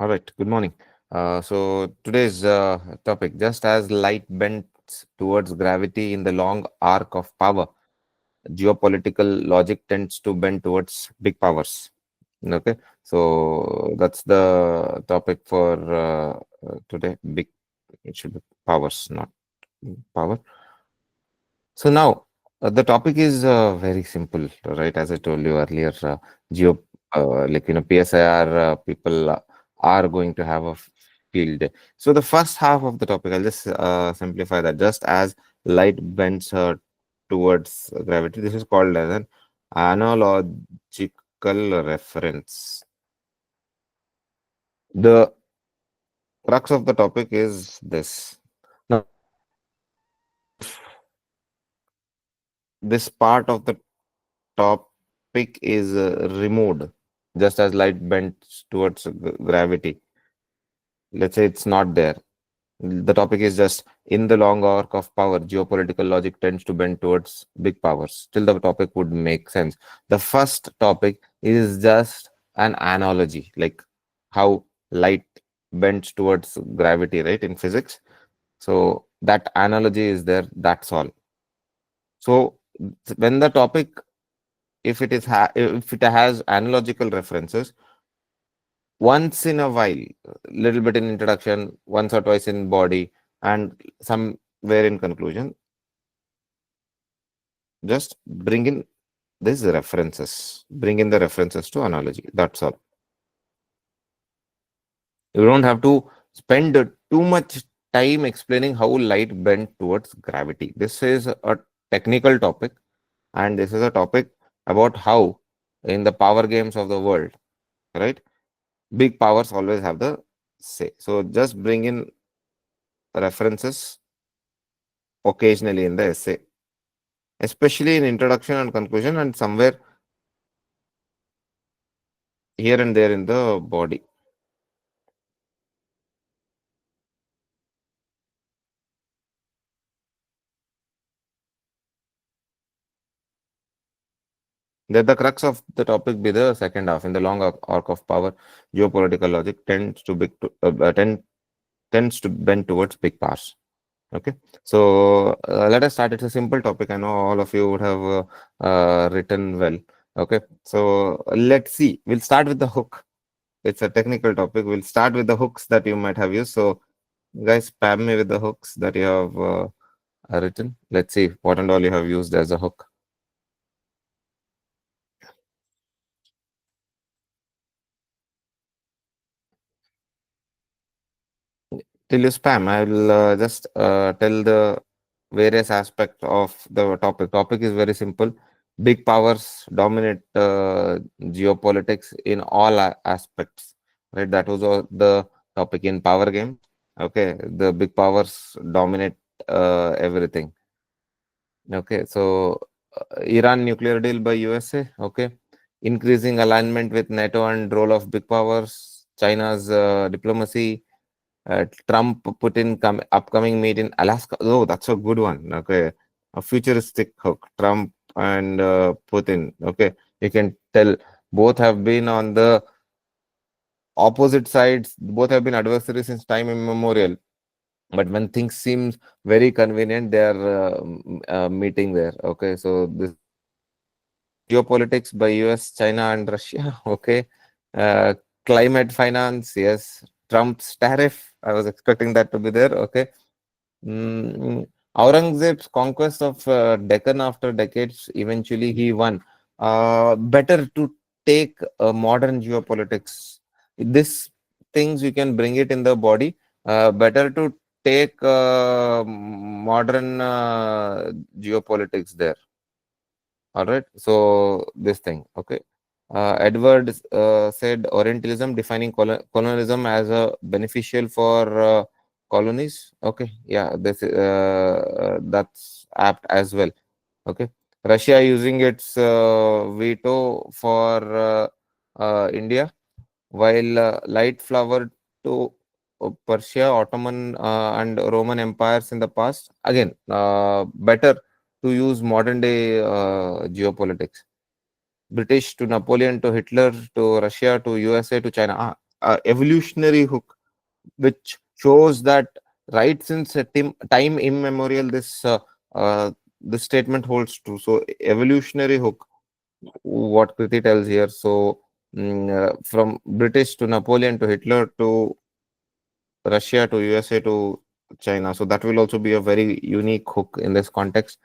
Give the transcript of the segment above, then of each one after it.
All right, good morning. So today's topic, just as light bends towards gravity in the long arc of power, geopolitical logic tends to bend towards big powers. Okay, so that's the topic for today. Big, it should be powers, not power. So now the topic is very simple, right? As I told you earlier, geo, PSIR people are going to have a field day. So the first half of the topic, I'll just simplify that. Just as light bends towards gravity, this is called as an analogical reference. The crux of the topic is this. Now, if this part of the topic is removed, just as light bends towards gravity. Let's say it's not there. The topic is just in the long arc of power, geopolitical logic tends to bend towards big powers. Still, the topic would make sense. The first topic is just an analogy, like how light bends towards gravity, right? In physics. So that analogy is there. That's all. So when the topic, if it has analogical references, once in a while, little bit in introduction, once or twice in body, and somewhere in conclusion, just bring in these references, bring in the references to analogy. That's all. You don't have to spend too much time explaining how light bend towards gravity. This is a technical topic, and this is a topic about how in the power games of the world, right? Big powers always have the say. So just bring in references occasionally in the essay, especially in introduction and conclusion, and somewhere here and there in the body. Let the crux of the topic be the second half. In the long arc of power, geopolitical logic tends to bend towards big powers. Okay, so let us start. It's a simple topic. I know all of you would have written well. Okay, so let's see. We'll start with the hook. It's a technical topic. We'll start with the hooks that you might have used. So, guys, spam me with the hooks that you have written. Let's see what and all you have used as a hook. Till you spam, I will just tell the various aspects of the topic. Topic is very simple. Big powers dominate geopolitics in all aspects. Right, that was the topic in power games. Okay, the big powers dominate everything. Okay, so Iran nuclear deal by USA. Okay, increasing alignment with NATO and role of big powers. China's diplomacy. Trump Putin upcoming meet in Alaska. Oh, that's a good one. Okay, a futuristic hook. Trump and Putin. Okay, you can tell both have been on the opposite sides. Both have been adversaries since time immemorial. But when things seem very convenient, they are meeting there. Okay, so this geopolitics by US, China, and Russia. Okay, uh, climate finance. Yes, Trump's tariff. I was expecting that to be there. Okay, Aurangzeb's conquest of Deccan after decades. Eventually, he won. Better to take modern geopolitics. This things you can bring it in the body. Better to take modern geopolitics there. All right. So this thing, okay. Edward said Orientalism defining colonialism as a beneficial for colonies. Okay, yeah, this that's apt as well. Okay, Russia using its veto for India, while light flowered to Persia, Ottoman, and Roman empires in the past. Again, better to use modern day geopolitics. British to Napoleon to Hitler to Russia to USA to China. evolutionary hook, which shows that right since a time immemorial, this statement holds true. So evolutionary hook, what Kriti tells here. So from British to Napoleon to Hitler to Russia to USA to China. So that will also be a very unique hook in this context.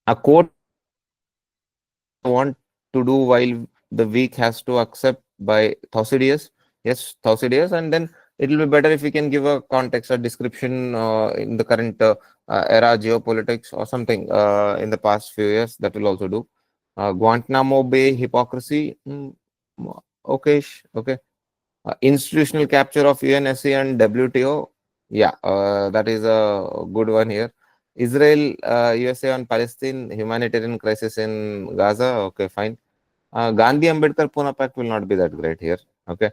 A quote want to do while the weak has to accept by Thucydides. Yes, Thucydides, and then it will be better if we can give a context, a description in the current era, geopolitics, or something in the past few years. That will also do. Guantanamo Bay hypocrisy. Okay, okay. Institutional capture of UNSC and WTO. Yeah, that is a good one here. Israel, USA on Palestine, humanitarian crisis in Gaza. Okay, fine. Gandhi Ambedkar Pune Pact will not be that great here. Okay.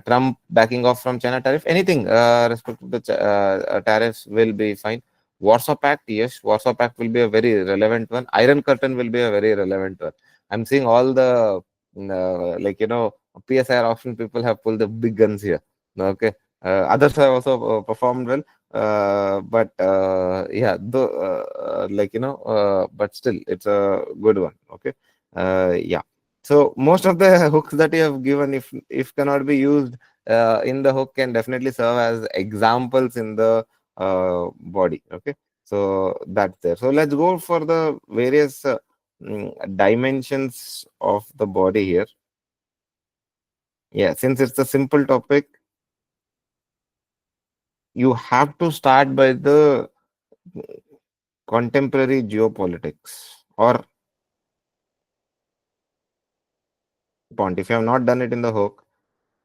Trump backing off from China tariff. Anything respect to the tariffs will be fine. Warsaw Pact, yes, Warsaw Pact will be a very relevant one. Iron Curtain will be a very relevant one. I'm seeing all the like PSR option people have pulled the big guns here. Okay. Others have also performed well. But yeah, though, but still, it's a good one. Okay. Yeah. So most of the hooks that you have given, if cannot be used in the hook, can definitely serve as examples in the body. Okay. So that's there. So let's go for the various dimensions of the body here. Yeah, since it's a simple topic, you have to start by the contemporary geopolitics or point. If you have not done it in the hook,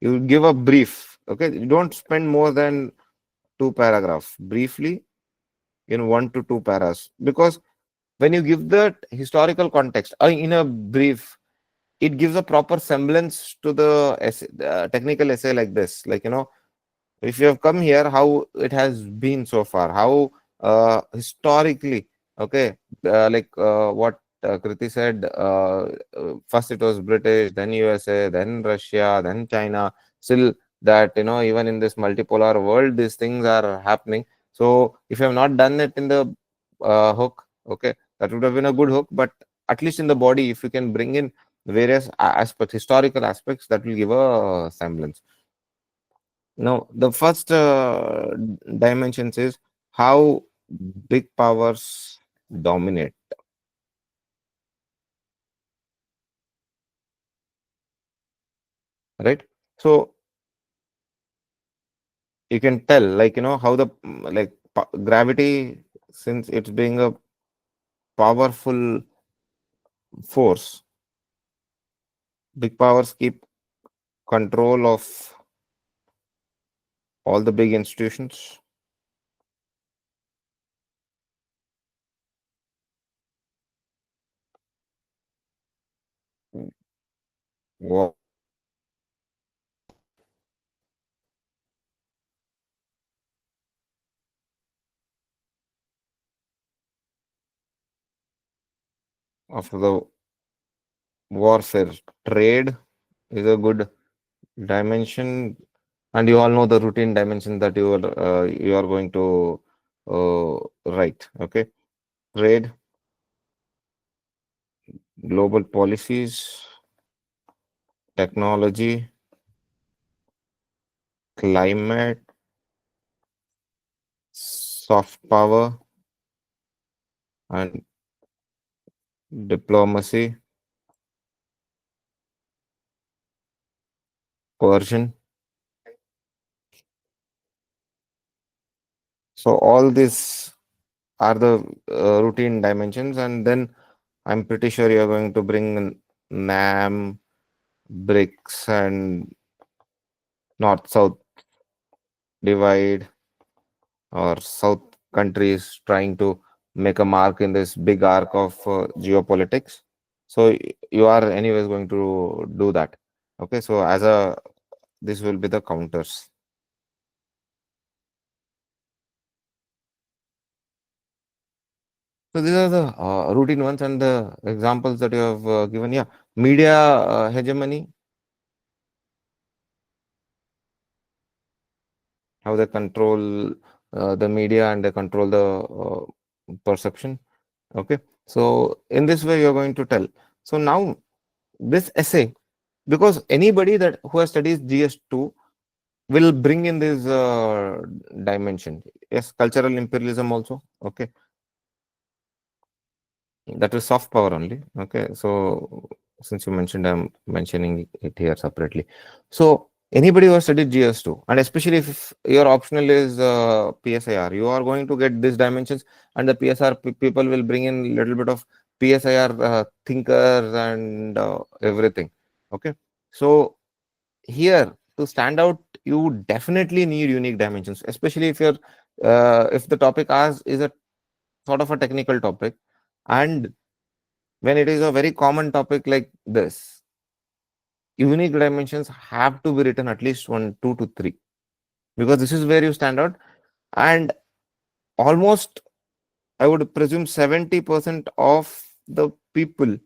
you give a brief. Okay, you don't spend more than two paragraph briefly in 1 to 2 paras, because when you give the historical context in a brief, it gives a proper semblance to the essay, technical essay like this. Like if you have come here, how it has been so far, how historically, okay, what Kriti said, first it was British, then USA, then Russia, then China. Still, that even in this multipolar world, these things are happening. So if you have not done it in the hook, okay, that would have been a good hook. But at least in the body, if you can bring in various aspects, historical aspects, that will give a semblance. Now, the first dimensions is how big powers dominate, right? So you can tell, like how the gravity, since it's being a powerful force, big powers keep control of all the big institutions. War of the warfare, trade is a good dimension, and you all know the routine dimension that you are going to write. Okay, trade, global policies, technology, climate, soft power, and diplomacy, coercion. So all these are the routine dimensions, and then I'm pretty sure you're going to bring in NAM, BRICS, and North-South divide, or South countries trying to make a mark in this big arc of geopolitics. So you are anyways going to do that. Okay, so as a this will be the counters. So these are the routine ones and the examples that you have given. Yeah. Media hegemony, how they control the media and they control the perception. Okay, so in this way you're going to tell. So now this essay, because anybody that who has studied GS2 will bring in this dimension. Yes, cultural imperialism also. Okay, that is soft power only. Okay, so since you mentioned, I'm mentioning it here separately. So anybody who has studied GS2, and especially if your optional is PSIR, you are going to get these dimensions, and the PSR people will bring in little bit of PSIR thinkers and everything. Okay, so here to stand out, you definitely need unique dimensions, especially if the topic as is a sort of a technical topic, and when it is a very common topic like this, unique dimensions have to be written at least one, two to three, because this is where you stand out. And almost, I would presume 70% of the people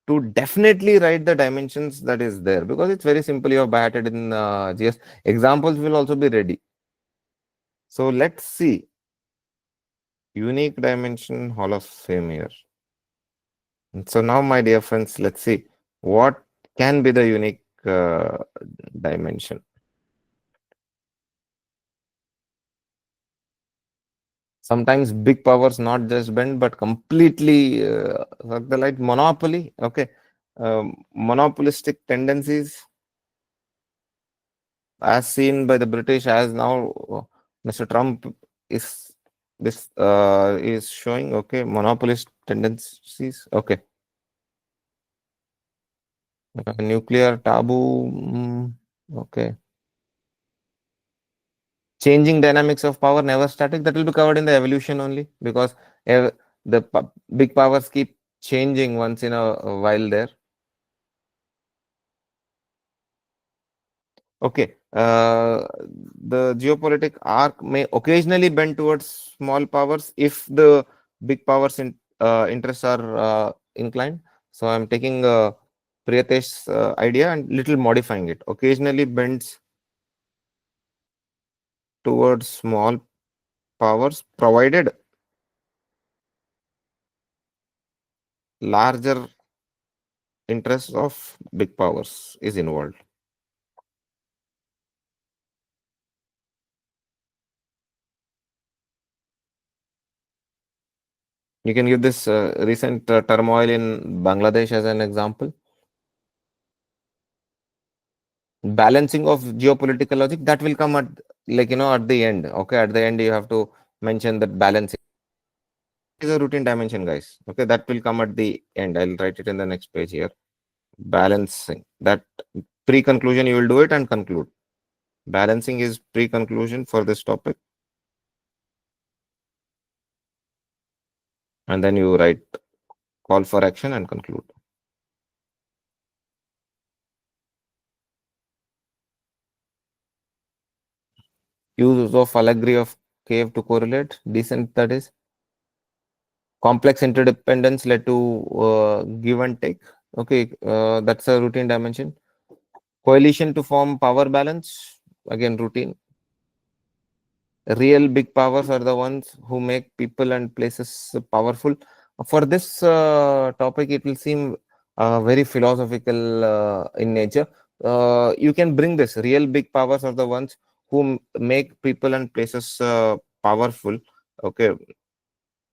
to definitely write the dimensions that is there, because it's very simple. You have batted in GS. Examples will also be ready. So let's see. Unique dimension Hall of Fame here. So now, my dear friends, let's see what can be the unique dimension. Sometimes big powers not just bend, but completely suck the light. Monopoly, okay. Monopolistic tendencies, as seen by the British, as now Mr. Trump is is showing. Okay, monopolist tendencies. Okay, nuclear taboo. Okay, changing dynamics of power, never static. That will be covered in the evolution only, because the big powers keep changing once in a while there. Okay. The geopolitic arc may occasionally bend towards small powers if the big powers interests are inclined. So I'm taking Priyatesh's idea and little modifying it. Occasionally bends towards small powers, provided larger interests of big powers is involved. You can give this recent turmoil in Bangladesh as an example. Balancing of geopolitical logic, that will come at, like, at the end. Okay, at the end you have to mention that balancing is a routine dimension, guys. Okay, that will come at the end. I'll write it in the next page here. Balancing, that pre-conclusion, you will do it and conclude. Balancing is pre-conclusion for this topic, and then you write call for action and conclude. Use of allegory of cave to correlate descent, that is complex interdependence led to give and take. Okay, that's a routine dimension. Coalition to form power balance, again routine. Real big powers are the ones who make people and places powerful. For this topic, it will seem very philosophical in nature. You can bring this. Real big powers are the ones who make people and places powerful. Okay,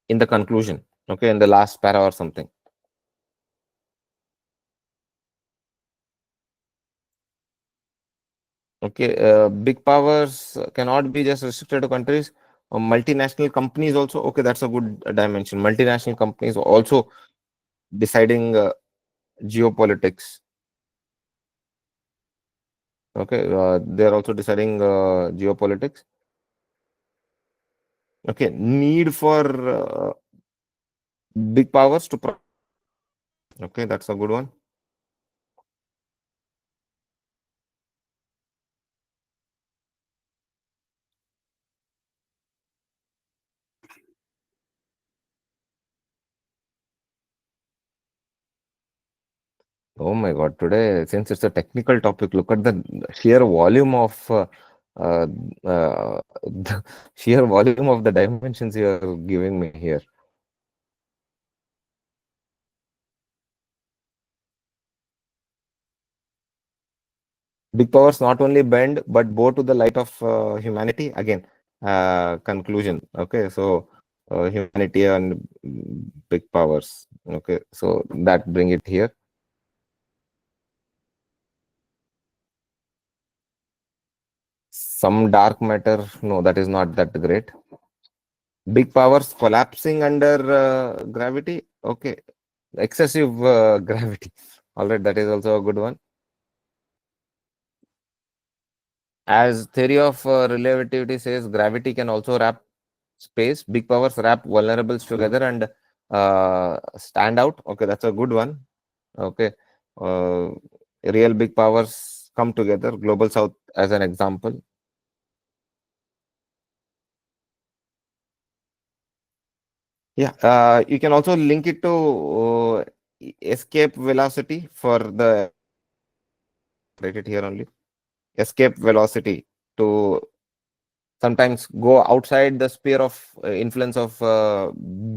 in the conclusion. Okay, in the last para or something. Okay, big powers cannot be just restricted to countries. Multinational companies also. Okay, that's a good dimension. Multinational companies also deciding geopolitics. Okay, they're also deciding geopolitics. Okay, need for big powers to. Okay, that's a good one. Oh my God, today, since it's a technical topic, look at the sheer volume of uh, the sheer volume of the dimensions you're giving me here. Big powers not only bend but bow to the light of humanity. Again, conclusion. Okay, so humanity and big powers. Okay, so that bring it here. Some dark matter. No, that is not that great. Big powers collapsing under gravity. Okay, excessive gravity. All right, that is also a good one. As theory of relativity says, gravity can also wrap space. Big powers wrap vulnerables together and stand out. Okay, that's a good one. Okay, uh, real big powers come together. Global South as an example. Yeah, you can also link it to escape velocity for the rated here only. Escape velocity to sometimes go outside the sphere of influence of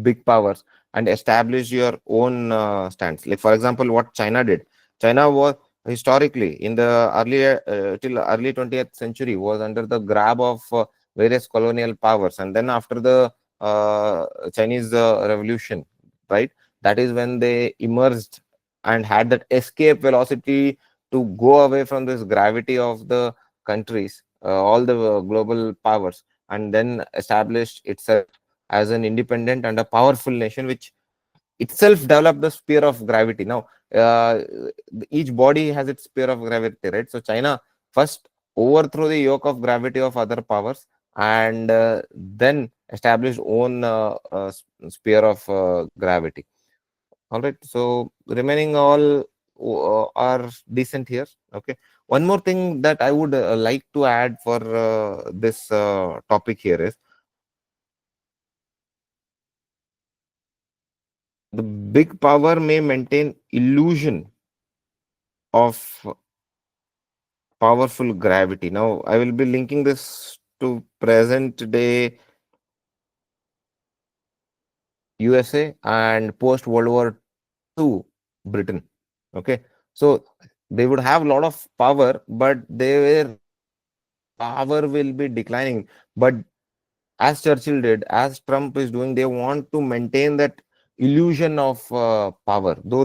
big powers and establish your own stance. Like for example, what China did. China was historically in the early till early 20th century was under the grab of various colonial powers, and then after the Chinese revolution, right, that is when they emerged and had that escape velocity to go away from this gravity of the countries, all the global powers, and then established itself as an independent and a powerful nation, which itself developed the sphere of gravity. Now, each body has its sphere of gravity, right? So, China first overthrew the yoke of gravity of other powers and then established own sphere of gravity. All right, so remaining all are decent here. Okay, one more thing that I would like to add for this topic here is the big power may maintain illusion of powerful gravity. Now, I will be linking this to present day USA and post World War II Britain. Okay, so they would have a lot of power, but their power will be declining. But as Churchill did, as Trump is doing, they want to maintain that illusion of power, though